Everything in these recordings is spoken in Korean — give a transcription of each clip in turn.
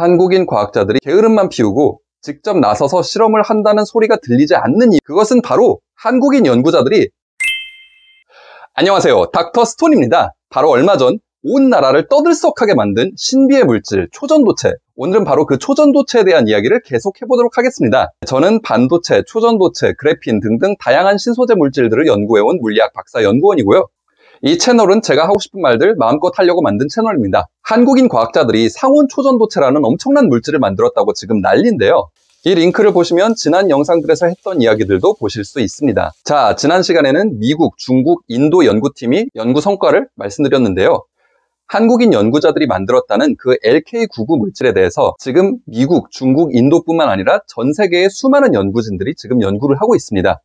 한국인 과학자들이 게으름만 피우고 직접 나서서 실험을 한다는 소리가 들리지 않는 이유, 그것은 바로 한국인 연구자들이 안녕하세요, 닥터 스톤입니다. 바로 얼마 전 온 나라를 떠들썩하게 만든 신비의 물질 초전도체, 오늘은 바로 그 초전도체에 대한 이야기를 계속 해보도록 하겠습니다. 저는 반도체, 초전도체, 그래핀 등등 다양한 신소재 물질들을 연구해온 물리학 박사 연구원이고요. 이 채널은 제가 하고 싶은 말들 마음껏 하려고 만든 채널입니다. 한국인 과학자들이 상온 초전도체라는 엄청난 물질을 만들었다고 지금 난리인데요. 이 링크를 보시면 지난 영상들에서 했던 이야기들도 보실 수 있습니다. 자, 지난 시간에는 미국, 중국, 인도 연구팀이 연구 성과를 말씀드렸는데요. 한국인 연구자들이 만들었다는 그 LK99 물질에 대해서 지금 미국, 중국, 인도뿐만 아니라 전 세계의 수많은 연구진들이 지금 연구를 하고 있습니다.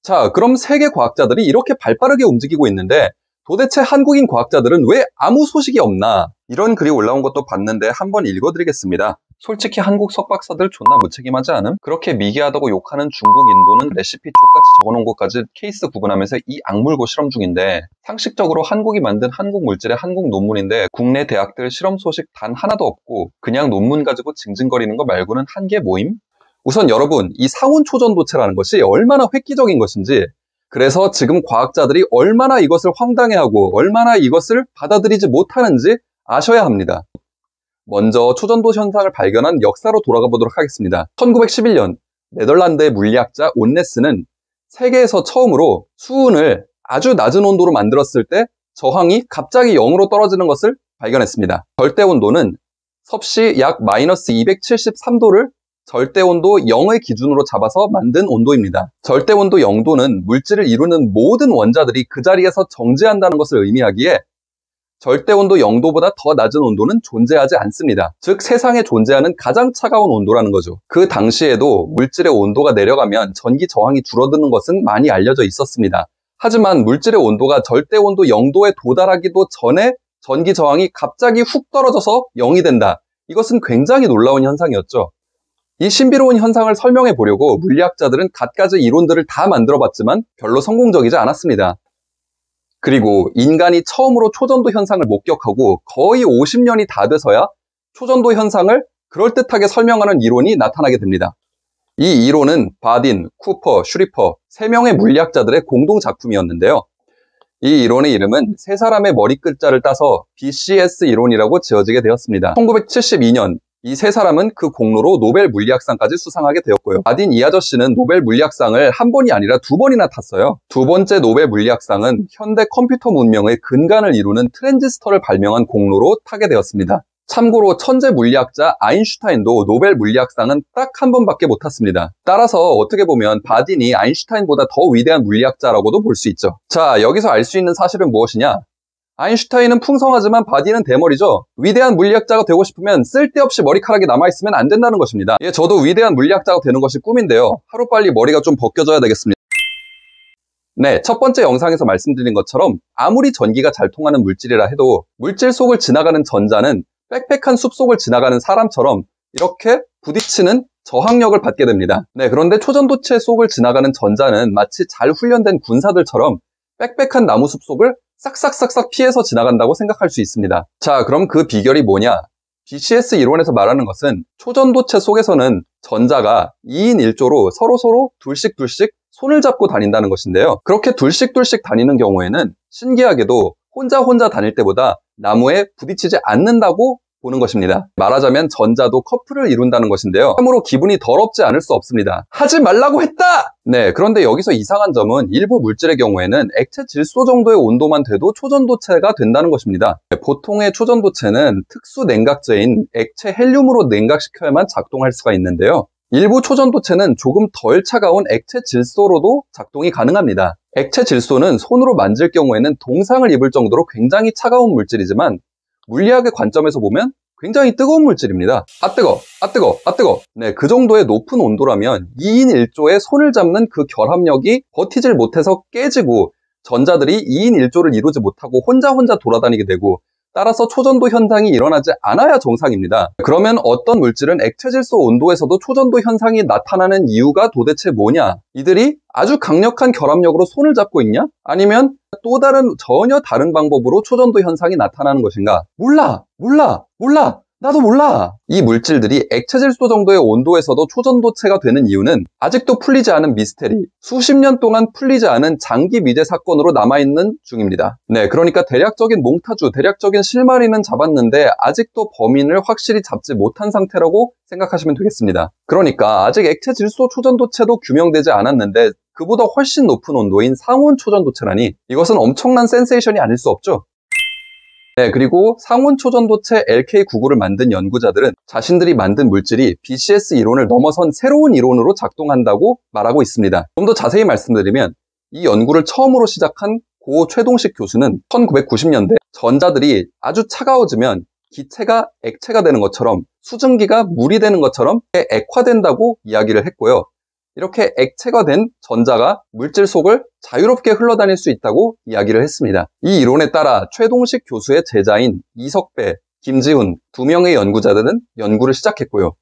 자, 그럼 세계 과학자들이 이렇게 발빠르게 움직이고 있는데 도대체 한국인 과학자들은 왜 아무 소식이 없나? 이런 글이 올라온 것도 봤는데 한번 읽어드리겠습니다. 솔직히 한국 석박사들 존나 무책임하지 않음? 그렇게 미개하다고 욕하는 중국, 인도는 레시피 족같이 적어놓은 것까지 케이스 구분하면서 이 악물고 실험 중인데, 상식적으로 한국이 만든 한국 물질의 한국 논문인데 국내 대학들 실험 소식 단 하나도 없고 그냥 논문 가지고 징징거리는 거 말고는 한 게 뭐임? 우선 여러분, 이 상온 초전도체라는 것이 얼마나 획기적인 것인지, 그래서 지금 과학자들이 얼마나 이것을 황당해하고 얼마나 이것을 받아들이지 못하는지 아셔야 합니다. 먼저 초전도 현상을 발견한 역사로 돌아가 보도록 하겠습니다. 1911년 네덜란드의 물리학자 온네스는 세계에서 처음으로 수은을 아주 낮은 온도로 만들었을 때 저항이 갑자기 0으로 떨어지는 것을 발견했습니다. 절대 온도는 섭씨 약 마이너스 273도를 절대 온도 0의 기준으로 잡아서 만든 온도입니다. 절대 온도 0도는 물질을 이루는 모든 원자들이 그 자리에서 정지한다는 것을 의미하기에 절대 온도 0도보다 더 낮은 온도는 존재하지 않습니다. 즉 세상에 존재하는 가장 차가운 온도라는 거죠. 그 당시에도 물질의 온도가 내려가면 전기 저항이 줄어드는 것은 많이 알려져 있었습니다. 하지만 물질의 온도가 절대 온도 0도에 도달하기도 전에 전기 저항이 갑자기 훅 떨어져서 0이 된다. 이것은 굉장히 놀라운 현상이었죠. 이 신비로운 현상을 설명해 보려고 물리학자들은 갖가지 이론들을 다 만들어 봤지만 별로 성공적이지 않았습니다. 그리고 인간이 처음으로 초전도 현상을 목격하고 거의 50년이 다 돼서야 초전도 현상을 그럴듯하게 설명하는 이론이 나타나게 됩니다. 이 이론은 바딘, 쿠퍼, 슈리퍼 3명의 물리학자들의 공동 작품이었는데요. 이 이론의 이름은 세 사람의 머리 끝자를 따서 BCS 이론이라고 지어지게 되었습니다. 1972년 이 세 사람은 그 공로로 노벨 물리학상까지 수상하게 되었고요. 바딘 이 아저씨는 노벨 물리학상을 한 번이 아니라 2번이나 탔어요. 두 번째 노벨 물리학상은 현대 컴퓨터 문명의 근간을 이루는 트랜지스터를 발명한 공로로 타게 되었습니다. 참고로 천재 물리학자 아인슈타인도 노벨 물리학상은 딱 한 번밖에 못 탔습니다. 따라서 어떻게 보면 바딘이 아인슈타인보다 더 위대한 물리학자라고도 볼 수 있죠. 자, 여기서 알 수 있는 사실은 무엇이냐? 아인슈타인은 풍성하지만 바딘은 대머리죠. 위대한 물리학자가 되고 싶으면 쓸데없이 머리카락이 남아있으면 안 된다는 것입니다. 예, 저도 위대한 물리학자가 되는 것이 꿈인데요. 하루빨리 머리가 좀 벗겨져야 되겠습니다. 네, 첫 번째 영상에서 말씀드린 것처럼 아무리 전기가 잘 통하는 물질이라 해도 물질 속을 지나가는 전자는 빽빽한 숲속을 지나가는 사람처럼 이렇게 부딪히는 저항력을 받게 됩니다. 네, 그런데 초전도체 속을 지나가는 전자는 마치 잘 훈련된 군사들처럼 빽빽한 나무 숲속을 싹싹싹싹 피해서 지나간다고 생각할 수 있습니다. 자, 그럼 그 비결이 뭐냐? BCS 이론에서 말하는 것은 초전도체 속에서는 전자가 2인 1조로 서로 둘씩 손을 잡고 다닌다는 것인데요. 그렇게 둘씩 다니는 경우에는 신기하게도 혼자 다닐 때보다 나무에 부딪히지 않는다고 보는 것입니다. 말하자면 전자도 커플을 이룬다는 것인데요. 참으로 기분이 더럽지 않을 수 없습니다. 하지 말라고 했다! 네, 그런데 여기서 이상한 점은 일부 물질의 경우에는 액체 질소 정도의 온도만 돼도 초전도체가 된다는 것입니다. 보통의 초전도체는 특수 냉각제인 액체 헬륨으로 냉각시켜야만 작동할 수가 있는데요. 일부 초전도체는 조금 덜 차가운 액체 질소로도 작동이 가능합니다. 액체 질소는 손으로 만질 경우에는 동상을 입을 정도로 굉장히 차가운 물질이지만 물리학의 관점에서 보면 굉장히 뜨거운 물질입니다. 아 뜨거! 네, 그 정도의 높은 온도라면 2인 1조에 손을 잡는 그 결합력이 버티질 못해서 깨지고 전자들이 2인 1조를 이루지 못하고 혼자 돌아다니게 되고, 따라서 초전도 현상이 일어나지 않아야 정상입니다. 그러면 어떤 물질은 액체 질소 온도에서도 초전도 현상이 나타나는 이유가 도대체 뭐냐? 이들이 아주 강력한 결합력으로 손을 잡고 있냐? 아니면 또 다른 전혀 다른 방법으로 초전도 현상이 나타나는 것인가? 몰라! 나도 몰라. 이 물질들이 액체 질소 정도의 온도에서도 초전도체가 되는 이유는 아직도 풀리지 않은 미스테리, 수십 년 동안 풀리지 않은 장기 미제 사건으로 남아있는 중입니다. 네, 그러니까 대략적인 몽타주, 대략적인 실마리는 잡았는데 아직도 범인을 확실히 잡지 못한 상태라고 생각하시면 되겠습니다. 그러니까 아직 액체 질소 초전도체도 규명되지 않았는데 그보다 훨씬 높은 온도인 상온 초전도체라니 이것은 엄청난 센세이션이 아닐 수 없죠. 네, 그리고 상온 초전도체 LK99를 만든 연구자들은 자신들이 만든 물질이 BCS 이론을 넘어선 새로운 이론으로 작동한다고 말하고 있습니다. 좀 더 자세히 말씀드리면 이 연구를 처음으로 시작한 고 최동식 교수는 1990년대 전자들이 아주 차가워지면 기체가 액체가 되는 것처럼 수증기가 물이 되는 것처럼 액화된다고 이야기를 했고요. 이렇게 액체가 된 전자가 물질 속을 자유롭게 흘러다닐 수 있다고 이야기를 했습니다. 이 이론에 따라 최동식 교수의 제자인 이석배, 김지훈 두 명의 연구자들은 연구를 시작했고요.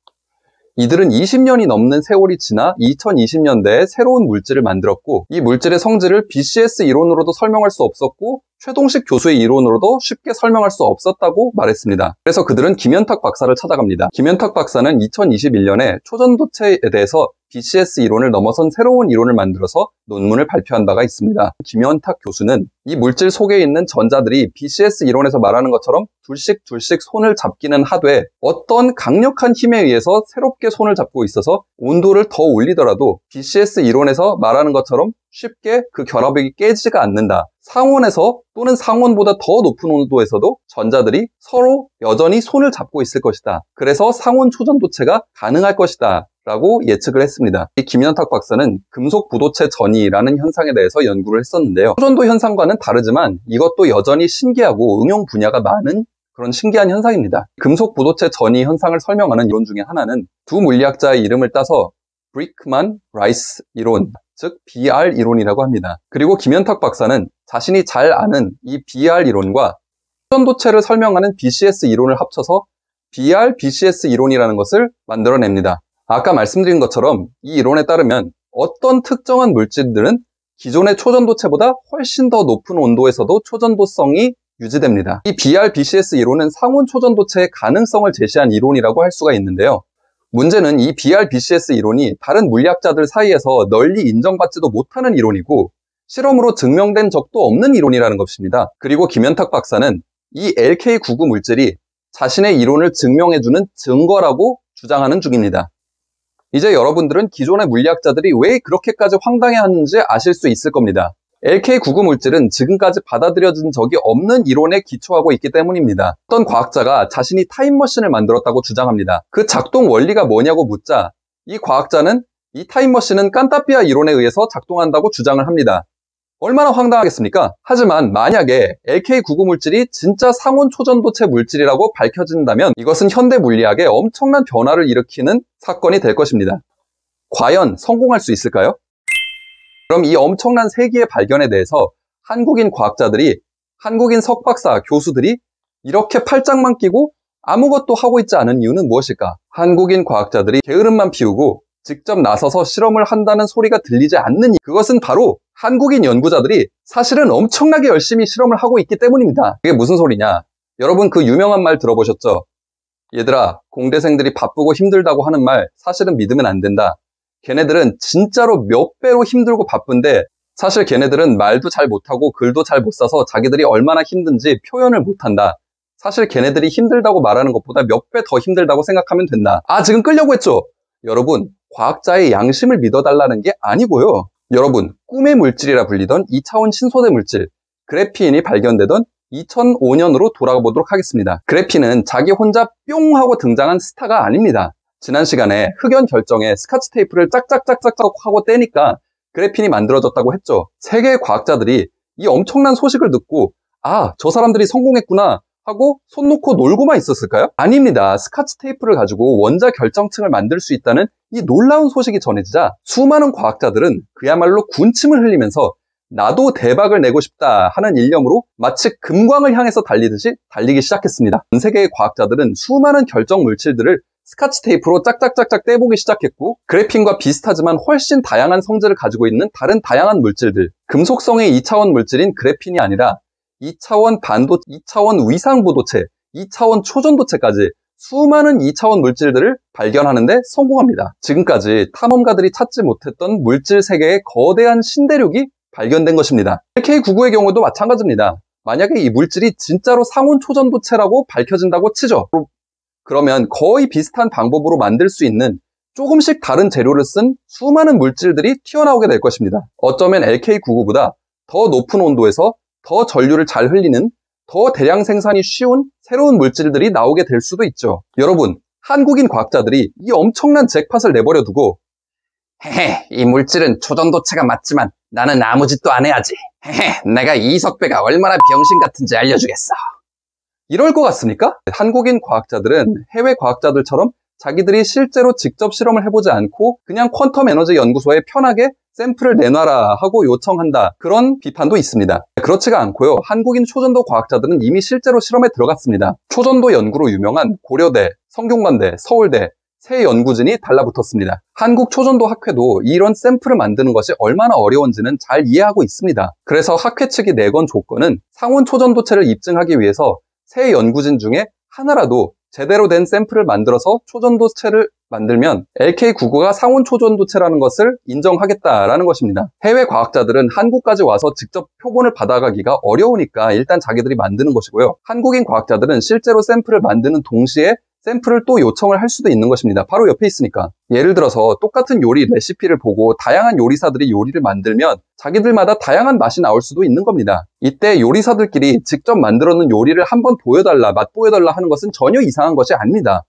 이들은 20년이 넘는 세월이 지나 2020년대에 새로운 물질을 만들었고 이 물질의 성질을 BCS 이론으로도 설명할 수 없었고 최동식 교수의 이론으로도 쉽게 설명할 수 없었다고 말했습니다. 그래서 그들은 김현탁 박사를 찾아갑니다. 김현탁 박사는 2021년에 초전도체에 대해서 BCS 이론을 넘어선 새로운 이론을 만들어서 논문을 발표한 바가 있습니다. 김현탁 교수는 이 물질 속에 있는 전자들이 BCS 이론에서 말하는 것처럼 둘씩 손을 잡기는 하되 어떤 강력한 힘에 의해서 새롭게 손을 잡고 있어서 온도를 더 올리더라도 BCS 이론에서 말하는 것처럼 쉽게 그 결합액이 깨지지가 않는다. 상온에서 또는 상온보다 더 높은 온도에서도 전자들이 서로 여전히 손을 잡고 있을 것이다. 그래서 상온 초전도체가 가능할 것이다. 라고 예측을 했습니다. 이 김현탁 박사는 금속 부도체 전이라는 현상에 대해서 연구를 했었는데요. 초전도 현상과는 다르지만 이것도 여전히 신기하고 응용 분야가 많은 그런 신기한 현상입니다. 금속 부도체 전이 현상을 설명하는 이론 중에 하나는 두 물리학자의 이름을 따서 브리크만 라이스 이론, 즉 BR 이론이라고 합니다. 그리고 김현탁 박사는 자신이 잘 아는 이 BR 이론과 초전도체를 설명하는 BCS 이론을 합쳐서 BR BCS 이론이라는 것을 만들어냅니다. 아까 말씀드린 것처럼 이 이론에 따르면 어떤 특정한 물질들은 기존의 초전도체보다 훨씬 더 높은 온도에서도 초전도성이 유지됩니다. 이 BR-BCS 이론은 상온 초전도체의 가능성을 제시한 이론이라고 할 수가 있는데요. 문제는 이 BR-BCS 이론이 다른 물리학자들 사이에서 널리 인정받지도 못하는 이론이고 실험으로 증명된 적도 없는 이론이라는 것입니다. 그리고 김현탁 박사는 이 LK99 물질이 자신의 이론을 증명해주는 증거라고 주장하는 중입니다. 이제 여러분들은 기존의 물리학자들이 왜 그렇게까지 황당해하는지 아실 수 있을 겁니다. LK99 물질은 지금까지 받아들여진 적이 없는 이론에 기초하고 있기 때문입니다. 어떤 과학자가 자신이 타임머신을 만들었다고 주장합니다. 그 작동 원리가 뭐냐고 묻자 이 과학자는 이 타임머신은 깐타피아 이론에 의해서 작동한다고 주장을 합니다. 얼마나 황당하겠습니까? 하지만 만약에 LK99 물질이 진짜 상온 초전도체 물질이라고 밝혀진다면 이것은 현대 물리학에 엄청난 변화를 일으키는 사건이 될 것입니다. 과연 성공할 수 있을까요? 그럼 이 엄청난 세기의 발견에 대해서 한국인 과학자들이, 한국인 석박사 교수들이 이렇게 팔짱만 끼고 아무것도 하고 있지 않은 이유는 무엇일까? 한국인 과학자들이 게으름만 피우고 직접 나서서 실험을 한다는 소리가 들리지 않는 그것은 바로 한국인 연구자들이 사실은 엄청나게 열심히 실험을 하고 있기 때문입니다. 그게 무슨 소리냐? 여러분 그 유명한 말 들어보셨죠? 얘들아, 공대생들이 바쁘고 힘들다고 하는 말 사실은 믿으면 안 된다. 걔네들은 진짜로 몇 배로 힘들고 바쁜데 사실 걔네들은 말도 잘 못하고 글도 잘 못 써서 자기들이 얼마나 힘든지 표현을 못한다. 사실 걔네들이 힘들다고 말하는 것보다 몇 배 더 힘들다고 생각하면 된다. 아, 지금 끌려고 했죠? 여러분, 과학자의 양심을 믿어달라는 게 아니고요. 여러분, 꿈의 물질이라 불리던 2차원 신소재 물질 그래핀이 발견되던 2005년으로 돌아가 보도록 하겠습니다. 그래핀은 자기 혼자 뿅 하고 등장한 스타가 아닙니다. 지난 시간에 흑연 결정에 스카치 테이프를 짝짝짝짝짝 하고 떼니까 그래핀이 만들어졌다고 했죠. 세계의 과학자들이 이 엄청난 소식을 듣고 아, 저 사람들이 성공했구나 하고 손 놓고 놀고만 있었을까요? 아닙니다. 스카치 테이프를 가지고 원자 결정층을 만들 수 있다는 이 놀라운 소식이 전해지자 수많은 과학자들은 그야말로 군침을 흘리면서 나도 대박을 내고 싶다 하는 일념으로 마치 금광을 향해서 달리듯이 달리기 시작했습니다. 전 세계의 과학자들은 수많은 결정 물질들을 스카치 테이프로 짝짝짝짝 떼보기 시작했고 그래핀과 비슷하지만 훨씬 다양한 성질을 가지고 있는 다른 다양한 물질들 금속성의 2차원 물질인 그래핀이 아니라 2차원 반도, 2차원 위상부도체, 2차원 초전도체까지 수많은 2차원 물질들을 발견하는 데 성공합니다. 지금까지 탐험가들이 찾지 못했던 물질 세계의 거대한 신대륙이 발견된 것입니다. LK99의 경우도 마찬가지입니다. 만약에 이 물질이 진짜로 상온 초전도체라고 밝혀진다고 치죠. 그러면 거의 비슷한 방법으로 만들 수 있는 조금씩 다른 재료를 쓴 수많은 물질들이 튀어나오게 될 것입니다. 어쩌면 LK99보다 더 높은 온도에서 더 전류를 잘 흘리는 더 대량 생산이 쉬운 새로운 물질들이 나오게 될 수도 있죠. 여러분, 한국인 과학자들이 이 엄청난 잭팟을 내버려 두고 헤헤, 이 물질은 초전도체가 맞지만 나는 아무 짓도 안 해야지. 헤헤, 내가 이석배가 얼마나 병신 같은지 알려주겠어. 이럴 것 같습니까? 한국인 과학자들은 해외 과학자들처럼 자기들이 실제로 직접 실험을 해보지 않고 그냥 퀀텀 에너지 연구소에 편하게 샘플을 내놔라 하고 요청한다. 그런 비판도 있습니다. 그렇지가 않고요. 한국인 초전도 과학자들은 이미 실제로 실험에 들어갔습니다. 초전도 연구로 유명한 고려대, 성균관대, 서울대 세 연구진이 달라붙었습니다. 한국 초전도 학회도 이런 샘플을 만드는 것이 얼마나 어려운지는 잘 이해하고 있습니다. 그래서 학회 측이 내건 조건은 상온 초전도체를 입증하기 위해서 세 연구진 중에 하나라도 제대로 된 샘플을 만들어서 초전도체를 만들면 LK99가 상온 초전도체라는 것을 인정하겠다라는 것입니다. 해외 과학자들은 한국까지 와서 직접 표본을 받아가기가 어려우니까 일단 자기들이 만드는 것이고요. 한국인 과학자들은 실제로 샘플을 만드는 동시에 샘플을 또 요청을 할 수도 있는 것입니다. 바로 옆에 있으니까. 예를 들어서 똑같은 요리 레시피를 보고 다양한 요리사들이 요리를 만들면 자기들마다 다양한 맛이 나올 수도 있는 겁니다. 이때 요리사들끼리 직접 만들어놓은 요리를 한번 보여달라, 맛보여달라 하는 것은 전혀 이상한 것이 아닙니다.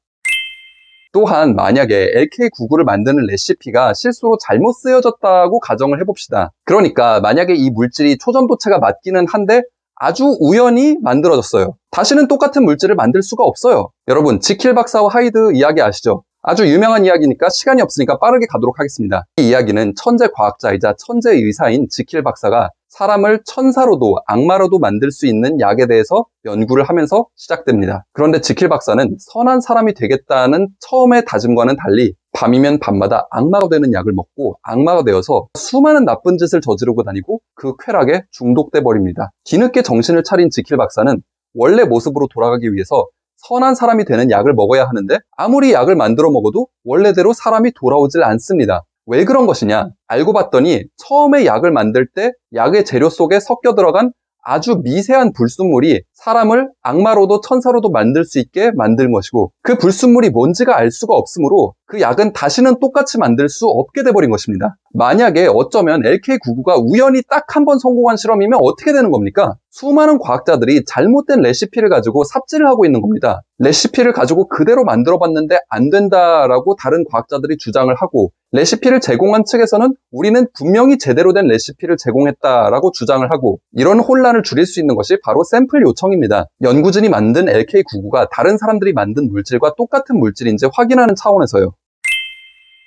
또한 만약에 LK99를 만드는 레시피가 실수로 잘못 쓰여졌다고 가정을 해봅시다. 그러니까 만약에 이 물질이 초전도체가 맞기는 한데 아주 우연히 만들어졌어요. 다시는 똑같은 물질을 만들 수가 없어요. 여러분, 지킬 박사와 하이드 이야기 아시죠? 아주 유명한 이야기니까 시간이 없으니까 빠르게 가도록 하겠습니다. 이 이야기는 천재 과학자이자 천재 의사인 지킬 박사가 사람을 천사로도 악마로도 만들 수 있는 약에 대해서 연구를 하면서 시작됩니다. 그런데 지킬 박사는 선한 사람이 되겠다는 처음의 다짐과는 달리 밤이면 밤마다 악마가 되는 약을 먹고 악마가 되어서 수많은 나쁜 짓을 저지르고 다니고 그 쾌락에 중독돼 버립니다. 뒤늦게 정신을 차린 지킬 박사는 원래 모습으로 돌아가기 위해서 선한 사람이 되는 약을 먹어야 하는데 아무리 약을 만들어 먹어도 원래대로 사람이 돌아오질 않습니다. 왜 그런 것이냐? 알고 봤더니 처음에 약을 만들 때 약의 재료 속에 섞여 들어간 아주 미세한 불순물이 사람을 악마로도 천사로도 만들 수 있게 만든 것이고 그 불순물이 뭔지가 알 수가 없으므로 그 약은 다시는 똑같이 만들 수 없게 돼버린 것입니다. 만약에 어쩌면 LK99가 우연히 딱 한 번 성공한 실험이면 어떻게 되는 겁니까? 수많은 과학자들이 잘못된 레시피를 가지고 삽질을 하고 있는 겁니다. 레시피를 가지고 그대로 만들어 봤는데 안 된다라고 다른 과학자들이 주장을 하고 레시피를 제공한 측에서는 우리는 분명히 제대로 된 레시피를 제공했다라고 주장을 하고 이런 혼란을 줄일 수 있는 것이 바로 샘플 요청입니다. 연구진이 만든 LK99가 다른 사람들이 만든 물질과 똑같은 물질인지 확인하는 차원에서요.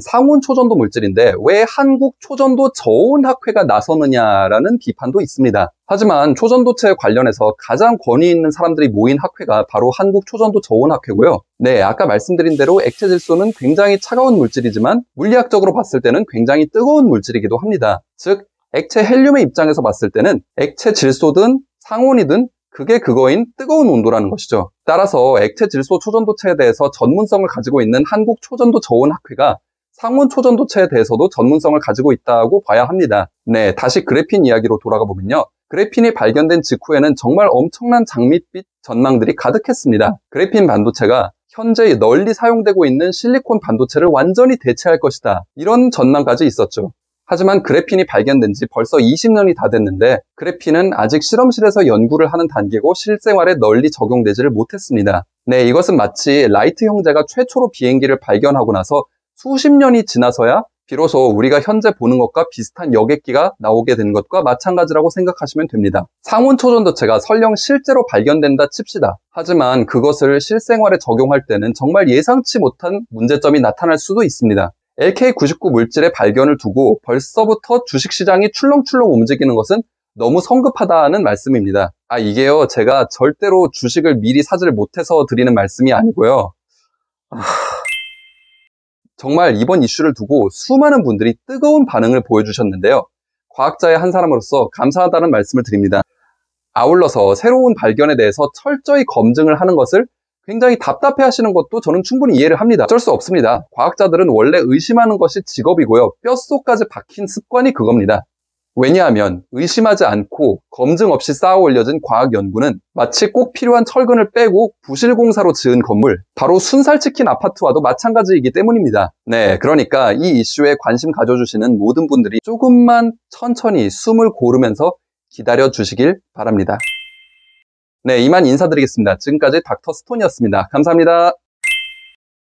상온 초전도 물질인데 왜 한국 초전도 저온학회가 나서느냐라는 비판도 있습니다. 하지만 초전도체 관련해서 가장 권위 있는 사람들이 모인 학회가 바로 한국 초전도 저온학회고요. 네, 아까 말씀드린 대로 액체 질소는 굉장히 차가운 물질이지만 물리학적으로 봤을 때는 굉장히 뜨거운 물질이기도 합니다. 즉, 액체 헬륨의 입장에서 봤을 때는 액체 질소든 상온이든 그게 그거인 뜨거운 온도라는 것이죠. 따라서 액체 질소 초전도체에 대해서 전문성을 가지고 있는 한국 초전도 저온학회가 상온 초전도체에 대해서도 전문성을 가지고 있다고 봐야 합니다. 네, 다시 그래핀 이야기로 돌아가 보면요. 그래핀이 발견된 직후에는 정말 엄청난 장밋빛 전망들이 가득했습니다. 그래핀 반도체가 현재 널리 사용되고 있는 실리콘 반도체를 완전히 대체할 것이다. 이런 전망까지 있었죠. 하지만 그래핀이 발견된 지 벌써 20년이 다 됐는데 그래핀은 아직 실험실에서 연구를 하는 단계고 실생활에 널리 적용되지를 못했습니다. 네, 이것은 마치 라이트 형제가 최초로 비행기를 발견하고 나서 수십 년이 지나서야 비로소 우리가 현재 보는 것과 비슷한 여객기가 나오게 된 것과 마찬가지라고 생각하시면 됩니다. 상온 초전도체가 설령 실제로 발견된다 칩시다. 하지만 그것을 실생활에 적용할 때는 정말 예상치 못한 문제점이 나타날 수도 있습니다. LK99 물질의 발견을 두고 벌써부터 주식시장이 출렁출렁 움직이는 것은 너무 성급하다는 말씀입니다. 이게요, 제가 절대로 주식을 미리 사지를 못해서 드리는 말씀이 아니고요. 정말 이번 이슈를 두고 수많은 분들이 뜨거운 반응을 보여주셨는데요. 과학자의 한 사람으로서 감사하다는 말씀을 드립니다. 아울러서 새로운 발견에 대해서 철저히 검증을 하는 것을 굉장히 답답해 하시는 것도 저는 충분히 이해를 합니다. 어쩔 수 없습니다. 과학자들은 원래 의심하는 것이 직업이고요. 뼛속까지 박힌 습관이 그겁니다. 왜냐하면 의심하지 않고 검증 없이 쌓아 올려진 과학 연구는 마치 꼭 필요한 철근을 빼고 부실공사로 지은 건물, 바로 순살치킨 아파트와도 마찬가지이기 때문입니다. 네, 그러니까 이 이슈에 관심 가져주시는 모든 분들이 조금만 천천히 숨을 고르면서 기다려 주시길 바랍니다. 네, 이만 인사드리겠습니다. 지금까지 닥터 스톤이었습니다. 감사합니다.